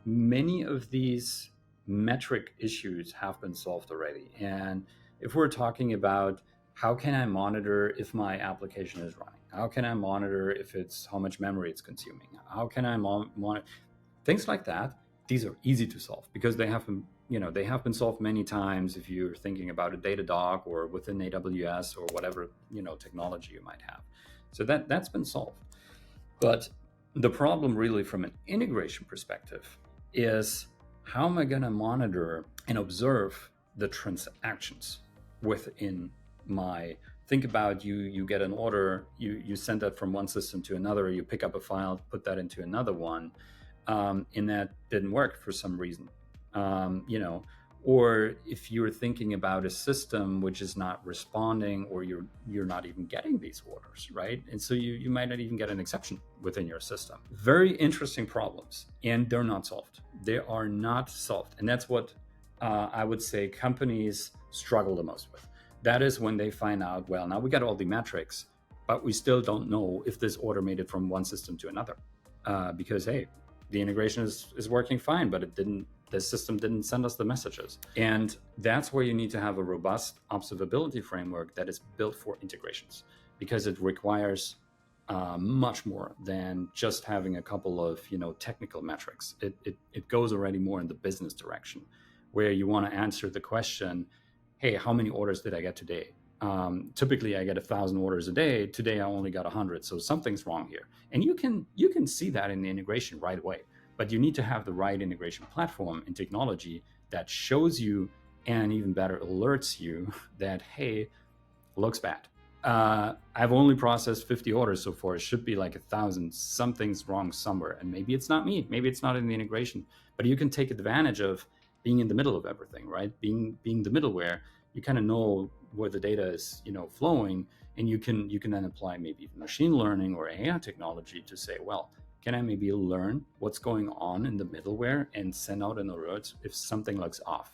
many of these metric issues have been solved already. And if we're talking about how can I monitor if my application is running, how can I monitor if it's how much memory it's consuming, how can I monitor things like that, these are easy to solve because they have been, they have been solved many times. If you're thinking about a Datadog or within AWS or whatever, technology you might have. So that's been solved. But the problem really from an integration perspective is how am I going to monitor and observe the transactions within my, think about you get an order, you send that from one system to another, you pick up a file, put that into another one, and that didn't work for some reason, or if you're thinking about a system which is not responding, or you're not even getting these orders, right? And so you might not even get an exception within your system. Very interesting problems, and they're not solved. They are not solved. And that's what I would say companies struggle the most with. That is when they find out, well, now we got all the metrics, but we still don't know if this order made it from one system to another. Because, hey, the integration is working fine, but the system didn't send us the messages. And that's where you need to have a robust observability framework that is built for integrations, because it requires much more than just having a couple of technical metrics. It goes already more in the business direction, where you want to answer the question, hey, how many orders did I get today? Typically I get 1,000 orders a day. Today I only got 100, so something's wrong here. And you can see that in the integration right away. But you need to have the right integration platform and technology that shows you, and even better alerts you that, hey, looks bad. I've only processed 50 orders so far. It should be like 1,000. Something's wrong somewhere. And maybe it's not me. Maybe it's not in the integration. But you can take advantage of being in the middle of everything, right? Being the middleware, you kind of know where the data is, flowing, and you can then apply maybe machine learning or AI technology to say, well, can I maybe learn what's going on in the middleware and send out an alert if something looks off?